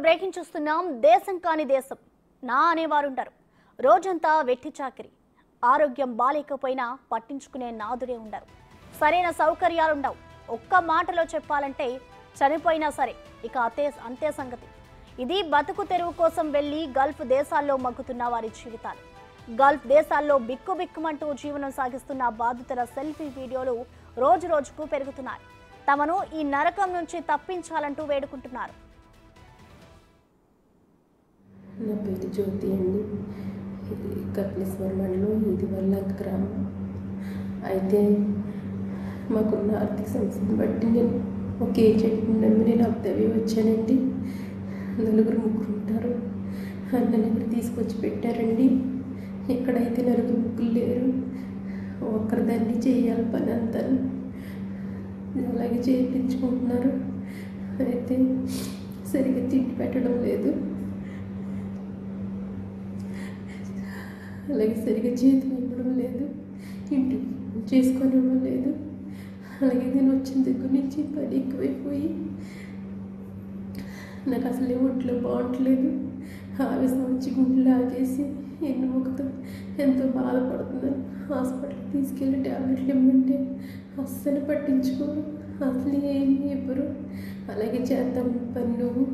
Breaking చూస్తున్నాం. దేశం కాని దేశం నా అనేవారు ఉంటారు. రోజంతా వెట్టి చాకిరి, ఆరోగ్యం బాలేకపోయినా పట్టించుకునే నాదుడే ఉండరు. సరైన సౌకర్యాలు ఉండవు. ఒక్క మాటలో చెప్పాలంటే చనిపోయినా సరే ఇక అంతే సంగతి. ఇది బతుకు తెరువు కోసం వెళ్లి గల్ఫ్ దేశాల్లో మగ్గుతున్న వారి జీవితాలు. గల్ఫ్ దేశాల్లో బిక్కుబిక్కుమంటూ జీవనం సాగిస్తున్న బాధితుల సెల్ఫీ వీడియోలు రోజు రోజుకు పెరుగుతున్నాయి. తమను ఈ నరకం నుంచి తప్పించాలంటూ వేడుకుంటున్నారు. నా పేరు జ్యోతి అండి. ఇది కపిలేశ్వర మండలం, ఇది వల్ల గ్రామం. అయితే మాకున్న ఆర్థిక సమస్యను బట్టి నేను ఒక ఏజెంట్ నమ్మి నేను అబ్దవి వచ్చానండి. ముగ్గురు ఉంటారు. నన్ను ఇక్కడ తీసుకొచ్చి పెట్టారండి. ఎక్కడైతే ముగ్గురు లేరు. ఒక్కరిదాన్ని చేయాలి పని అంతా, అలాగే చేయించుకుంటున్నారు. అయితే సరిగ్గా తిండి పెట్టడం లేదు, అలాగే సరిగ్గా జీతం ఇవ్వడం లేదు, ఇంటి చేసుకొని ఇవ్వడం లేదు. అలాగే నేను వచ్చిన దగ్గర నుంచి పని ఎక్కువైపోయి నాకు అసలు ఒంట్లో బాగుంటలేదు. ఆవేశం వచ్చి గుండెలు లాగేసి ఎన్నుముకతో ఎంతో బాధపడుతున్నాను. హాస్పిటల్కి తీసుకెళ్ళి ట్యాబ్లెట్లు ఇవ్వమంటే అస్సలు పట్టించుకోరు, అసలు ఏమి ఇవ్వరు. అలాగే చేద్దాం పని నువ్వు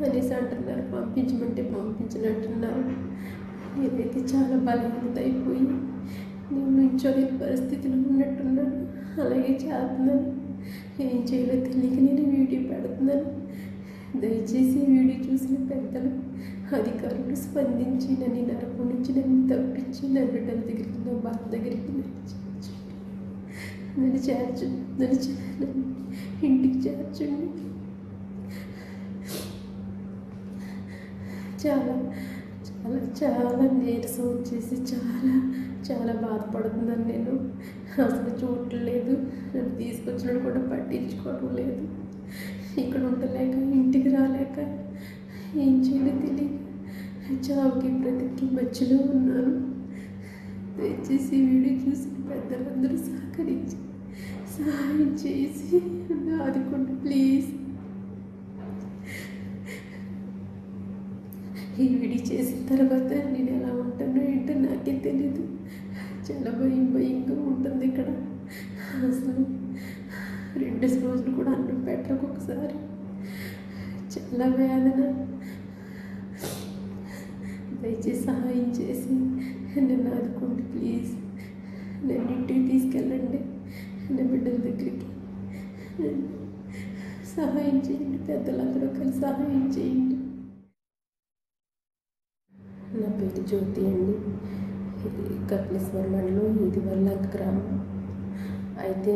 అనేసి అంటున్నారు. పంపించమంటే పంపించనంటున్నారు. నేనైతే చాలా బలహీనత అయిపోయి నేను నుంచోలేని పరిస్థితిలో ఉన్నట్టున్నాను. అలాగే చేస్తున్నాను. ఏం చేయాలో తెలియక నేను వీడియో పెడుతున్నాను. దయచేసి ఈ వీడియో చూసిన పెద్దలు, అధికారులు స్పందించి నన్ను నరకం నుంచి నన్ను తప్పించి నా బిడ్డల దగ్గరికి, నా బాధ దగ్గరికి నన్ను చేర్చండి, ఇంటికి చేర్చండి. చాలా చాలా చాలా నీరసం వచ్చేసి చాలా బాధపడుతున్నాను. నేను అసలు చూడలేదు. నన్ను తీసుకొచ్చినట్టు కూడా పట్టించుకోవడం లేదు. ఇక్కడ ఉండలేక, ఇంటికి రాలేక, ఏం చేయాలో తెలియక చావుకి బ్రతికి మధ్యలో ఉన్నాను. దయచేసి వీడియో చూసిన పెద్దలందరూ సహకరించి సహాయం చేసి ఆదుకోండి ప్లీజ్. ఈ వీడియో చేసిన తర్వాత నేను ఎలా ఉంటానో ఏంటో నాకే తెలీదు. చాలా భయంగా ఉంటుంది ఇక్కడ. అసలు 2 రోజులు కూడా అన్నం పెట్టకు, ఒకసారి చాలా వేదన. దయచేసి సహాయం చేసి నన్ను ఆదుకోండి ప్లీజ్. నన్ను ఇంటికి తీసుకెళ్ళండి, నా బిడ్డల దగ్గరికి సహాయం చేయండి. పెద్దలందరూ కలిసి సహాయం చేయండి. నా పేరు జ్యోతి అండి. ఇది కపిలేశ్వర మండలం, ఇది వల్ల గ్రామం. అయితే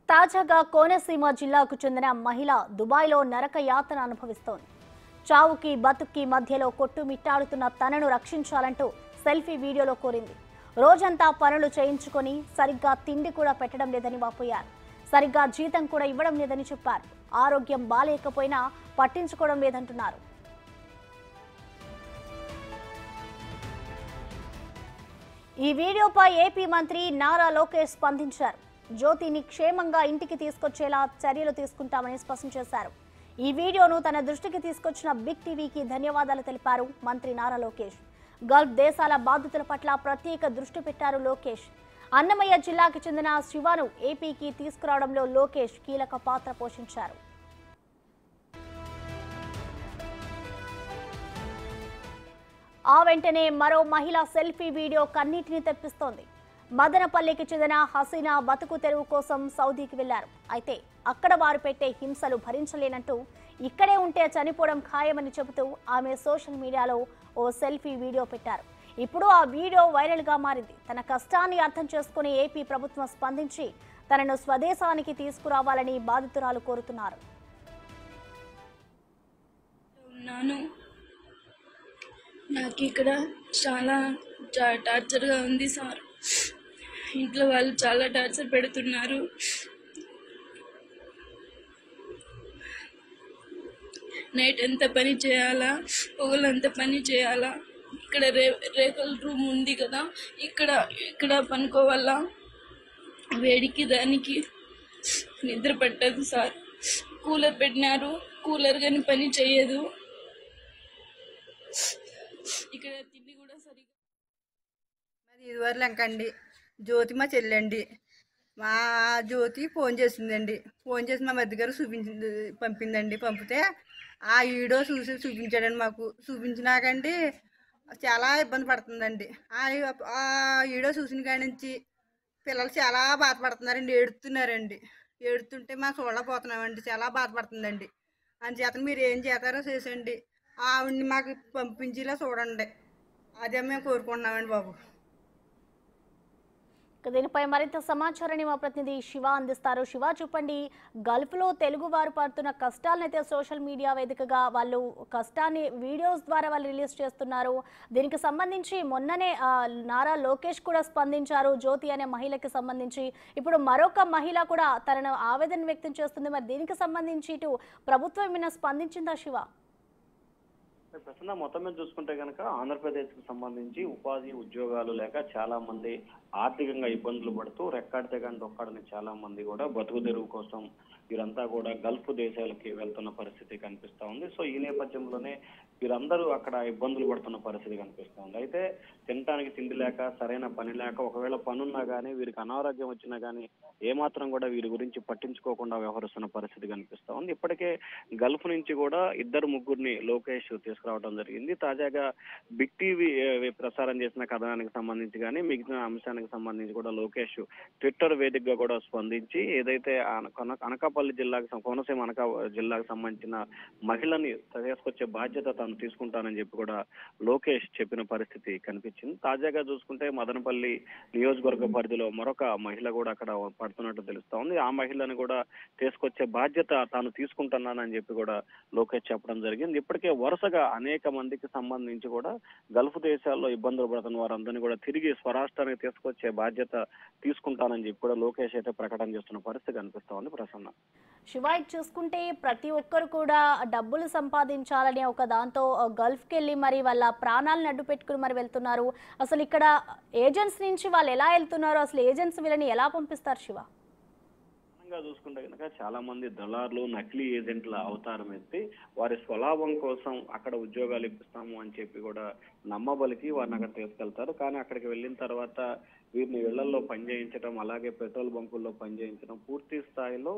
తాజాగా కోనసీమ జిల్లాకు చెందిన మహిళ దుబాయ్లో నరక యాతన అనుభవిస్తోంది. చావుకి బతుక్కి మధ్యలో కొట్టుమిట్టాడుతున్న తనను రక్షించాలంటూ సెల్ఫీ వీడియోలో కోరింది. రోజంతా పనులు చేయించుకొని సరిగ్గా తిండి కూడా పెట్టడం లేదని వాపోయారు. సరిగ్గా జీతం కూడా ఇవ్వడం లేదని చెప్పారు. ఆరోగ్యం బాలేకపోయినా పట్టించుకోవడం లేదంటున్నారు. ఈ వీడియోపై ఏపీ మంత్రి నారా లోకేష్ స్పందించారు. జ్యోతిని క్షేమంగా ఇంటికి తీసుకొచ్చేలా చర్యలు తీసుకుంటామని స్పష్టం చేశారు. ఈ వీడియోను తన దృష్టికి తీసుకొచ్చిన బిగ్ టీవీకి ధన్యవాదాలు తెలిపారు మంత్రి నారా లోకేష్. గల్ఫ్ దేశాల బాధితుల పట్ల ప్రత్యేక దృష్టి పెట్టారు లోకేష్. అన్నమయ్య జిల్లాకు చెందిన శివను ఏపీకి తీసుకురావడంలో లోకేష్ కీలక పాత్ర పోషించారు. ఆ వెంటనే మరో మహిళ సెల్ఫీ వీడియో కన్నీటిని తెప్పిస్తోంది. మదనపల్లికి చెందిన హసీనా బతుకు తెరువు కోసం సౌదీకి వెళ్లారు. అయితే అక్కడ వారు పెట్టే హింసలు భరించలేనంటూ ఇక్కడే ఉంటే చనిపోవడం ఖాయమని చెబుతూ ఆమె సోషల్ మీడియాలో ఓ సెల్ఫీ వీడియో పెట్టారు. ఇప్పుడు ఆ వీడియో వైరల్గా మారింది. తన కష్టాన్ని అర్థం చేసుకుని ఏపీ ప్రభుత్వం స్పందించి తనను స్వదేశానికి తీసుకురావాలని బాధితురాలు కోరుతున్నారు. నాకు ఇక్కడ చాలా టార్చర్గా ఉంది సార్. ఇంట్లో వాళ్ళు చాలా టార్చర్ పెడుతున్నారు. నైట్ ఎంత పని చేయాలా, పగలంత పని చేయాలా. ఇక్కడ రేకుల రూమ్ ఉంది కదా, ఇక్కడ పనుకోవాలా. వేడికి దానికి నిద్ర పట్టదు సార్. కూలర్ పెట్టినారు, కూలర్ కానీ పని చేయదు. ఇక్కడ తిండి కూడా సరిగా. మరి ఇదివరకు అంకండి జ్యోతి మా చెల్లండి. మా జ్యోతి ఫోన్ చేసిందండి. ఫోన్ చేసి మా మధ్య గారు పంపిందండి. పంపితే ఆ వీడియో చూపించాడండి. మాకు చూపించినాకండి చాలా ఇబ్బంది పడుతుందండి. ఆ వీడియో చూసిన కాడి నుంచి పిల్లలు చాలా బాధపడుతున్నారండి, ఏడుతున్నారండి. ఏడుతుంటే మా చూడలేకపోతున్నామండి, చాలా బాధపడుతుందండి. అందుచేత మీరు ఏం చేస్తారో చేసండి, ఆవిడ్ని మాకు పంపించేలా చూడండి. అదే మేము కోరుకుంటున్నామండి బాబు. దీనిపై మరింత సమాచారాన్ని మా ప్రతినిధి శివ అందిస్తారు. శివ, చెప్పండి, గల్ఫ్లో తెలుగు వారు పడుతున్న కష్టాలనైతే సోషల్ మీడియా వేదికగా వాళ్ళు కష్టాన్ని వీడియోస్ ద్వారా వాళ్ళు రిలీజ్ చేస్తున్నారు. దీనికి సంబంధించి మొన్ననే నారా లోకేష్ కూడా స్పందించారు జ్యోతి అనే మహిళకి సంబంధించి. ఇప్పుడు మరొక మహిళ కూడా తనను ఆవేదన వ్యక్తం చేస్తుంది. మరి దీనికి సంబంధించి ఇటు ప్రభుత్వం ఏమైనా స్పందించిందా శివ? ప్రస్తుతం మొత్తం మీద చూసుకుంటే కనుక ఆంధ్రప్రదేశ్కి సంబంధించి ఉపాధి ఉద్యోగాలు లేక చాలా మంది ఆర్థికంగా ఇబ్బందులు పడుతూ రెక్కాడితే కానీ దొక్కాడని చాలా మంది కూడా బతుకు తెరువు కోసం వీరంతా కూడా గల్ఫ్ దేశాలకి వెళ్తున్న పరిస్థితి కనిపిస్తా ఉంది. సో ఈ నేపథ్యంలోనే వీరందరూ అక్కడ ఇబ్బందులు పడుతున్న పరిస్థితి కనిపిస్తా ఉంది. అయితే తినడానికి తిండి లేక, సరైన పని లేక, ఒకవేళ పనున్నా కానీ వీరికి అనారోగ్యం వచ్చినా కానీ ఏమాత్రం కూడా వీరి గురించి పట్టించుకోకుండా వ్యవహరిస్తున్న పరిస్థితి కనిపిస్తా ఉంది. ఇప్పటికే గల్ఫ్ నుంచి కూడా ఇద్దరు ముగ్గురిని లోకేష్ తీసుకురావడం జరిగింది. తాజాగా బిగ్ టీవీ ప్రసారం చేసిన కథనానికి సంబంధించి కానీ మిగిలిన అంశానికి సంబంధించి కూడా లోకేష్ ట్విట్టర్ వేదికగా కూడా స్పందించి ఏదైతే అనకాపల్లి జిల్లాకు, కోనసీమ జిల్లాకు సంబంధించిన మహిళని తీసుకొచ్చే బాధ్యత తాను తీసుకుంటానని చెప్పి కూడా లోకేష్ చెప్పిన పరిస్థితి కనిపించింది. తాజాగా చూసుకుంటే మదనపల్లి నియోజకవర్గ పరిధిలో మరొక మహిళ కూడా అక్కడ పడుతున్నట్టు తెలుస్తా ఉంది. ఆ మహిళని కూడా తీసుకొచ్చే బాధ్యత తాను తీసుకుంటున్నానని చెప్పి కూడా లోకేష్ చెప్పడం జరిగింది. ఇప్పటికే వరుసగా అనేక మందికి సంబంధించి కూడా గల్ఫ్ దేశాల్లో ఇబ్బందులు పడుతున్న వారందరినీ కూడా తిరిగి స్వరాష్ట్రానికి తీసుకొచ్చే బాధ్యత తీసుకుంటానని చెప్పి కూడా లోకేష్ అయితే ప్రకటన చేస్తున్న పరిస్థితి కనిపిస్తా ఉంది. ప్రసన్న, శివాయి, చూసుకుంటే ప్రతి ఒక్కరు కూడా డబ్బులు సంపాదించాలని ఒక దాంతో గల్ఫ్కి వెళ్ళి మరి వాళ్ళ ప్రాణాలను అడ్డు పెట్టుకుని మరి వెళ్తున్నారు. అసలు ఇక్కడ ఏజెంట్స్ నుంచి వాళ్ళు ఎలా వెళ్తున్నారు, అసలు ఏజెంట్స్ వీళ్ళని ఎలా పంపిస్తారు శివ? చూసుకుంటే కనుక చాలా మంది దళారులు, నకిలీ ఏజెంట్ల అవతారం ఎత్తి వారి స్వలాభం కోసం అక్కడ ఉద్యోగాలు ఇప్పిస్తాము అని చెప్పి కూడా నమ్మబలికి వారిని అక్కడ తీసుకెళ్తారు. కానీ అక్కడికి వెళ్ళిన తర్వాత వీరిని ఇళ్లలో పనిచేయించడం, అలాగే పెట్రోల్ బంకుల్లో పనిచేయించడం, పూర్తి స్థాయిలో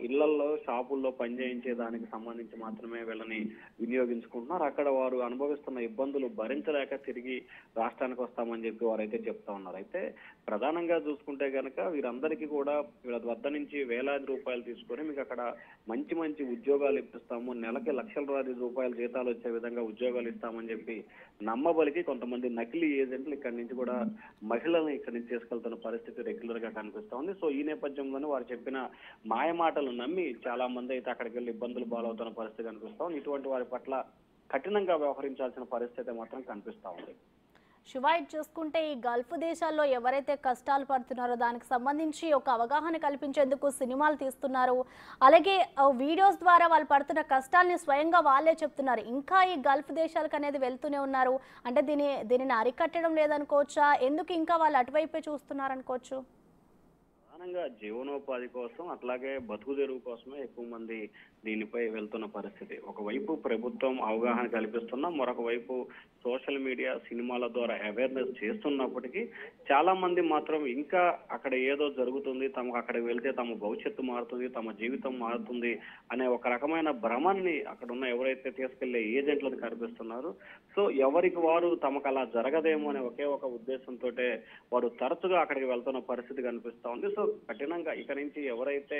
ఇళ్లలో, షాపుల్లో పనిచేయించే దానికి సంబంధించి మాత్రమే వీళ్ళని వినియోగించుకుంటున్నారు. అక్కడ వారు అనుభవిస్తున్న ఇబ్బందులు భరించలేక తిరిగి రాష్ట్రానికి వస్తామని చెప్పి వారైతే చెప్తా ఉన్నారు. అయితే ప్రధానంగా చూసుకుంటే కనుక వీరందరికీ కూడా వీళ్ళ వద్ద నుంచి వేలాది రూపాయలు తీసుకొని మీకు అక్కడ మంచి మంచి ఉద్యోగాలు ఇప్పిస్తాము, నెలకి లక్షల రూపాయల జీతాలు వచ్చే విధంగా ఉద్యోగాలు ఇస్తామని చెప్పి నమ్మబలికి కొంతమంది నకిలీ ఏజెంట్లు ఇక్కడి నుంచి కూడా మహిళల్ని ఇక్కడి నుంచి తీసుకెళ్తున్న పరిస్థితి రెగ్యులర్ గా కనిపిస్తా ఉంది. సో ఈ నేపథ్యంలోనే వారు చెప్పిన మాయ మాటలు నమ్మి చాలా మంది అయితే అక్కడికి వెళ్ళి ఇబ్బందులు పాలవుతున్న పరిస్థితి కనిపిస్తా ఉంది. ఇటువంటి వారి పట్ల కఠినంగా వ్యవహరించాల్సిన పరిస్థితి మాత్రం కనిపిస్తా ఉంది. శివాయి, చూసుకుంటే ఈ గల్ఫ్ దేశాల్లో ఎవరైతే కష్టాలు పడుతున్నారో దానికి సంబంధించి ఒక అవగాహన కల్పించేందుకు సినిమాలు తీస్తున్నారు. అలాగే వీడియోస్ ద్వారా వాళ్ళు పడుతున్న కష్టాలని స్వయంగా వాళ్ళే చెప్తున్నారు. ఇంకా ఈ గల్ఫ్ దేశాలకు అనేది వెళ్తూనే ఉన్నారు. అంటే దీనిని అరికట్టడం లేదనుకోవచ్చా? ఎందుకు ఇంకా వాళ్ళు అటువైపే చూస్తున్నారు అనుకోవచ్చు? ప్రధానంగా జీవనోపాధి కోసం, అట్లాగే బతుకు తెరువు కోసమే ఎక్కువ మంది దీనిపై వెళ్తున్న పరిస్థితి. ఒకవైపు ప్రభుత్వం అవగాహన కల్పిస్తున్నా, మరొక వైపు సోషల్ మీడియా, సినిమాల ద్వారా అవేర్నెస్ చేస్తున్నప్పటికీ చాలా మంది మాత్రం ఇంకా అక్కడ ఏదో జరుగుతుంది, తమకు అక్కడికి వెళ్తే తమ భవిష్యత్తు మారుతుంది, తమ జీవితం మారుతుంది అనే ఒక రకమైన భ్రమాన్ని అక్కడ ఉన్న ఎవరైతే తీసుకెళ్లే ఏజెంట్లను కనిపిస్తున్నారు. సో ఎవరికి వారు తమకు అలా జరగదేమో అనే ఒకే ఒక ఉద్దేశంతో వారు తరచుగా అక్కడికి వెళ్తున్న పరిస్థితి కనిపిస్తా ఉంది. సో కఠినంగా ఇక నుంచి ఎవరైతే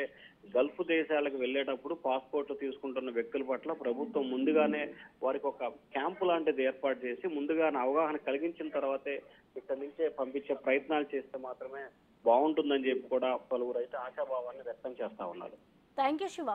గల్ఫ్ దేశాలకు వెళ్ళేటప్పుడు పాస్పోర్ట్లు తీసుకుంటున్న వ్యక్తుల పట్ల ప్రభుత్వం ముందుగానే వారికి ఒక క్యాంపు లాంటిది ఏర్పాటు చేసి ముందుగానే అవగాహన కలిగించిన తర్వాతే ఇక్కడి నుంచే పంపించే ప్రయత్నాలు చేస్తే మాత్రమే బాగుంటుందని చెప్పి కూడా పలువురు అయితే ఆశాభావాన్ని వ్యక్తం చేస్తా ఉన్నారు. Thank you Shiva.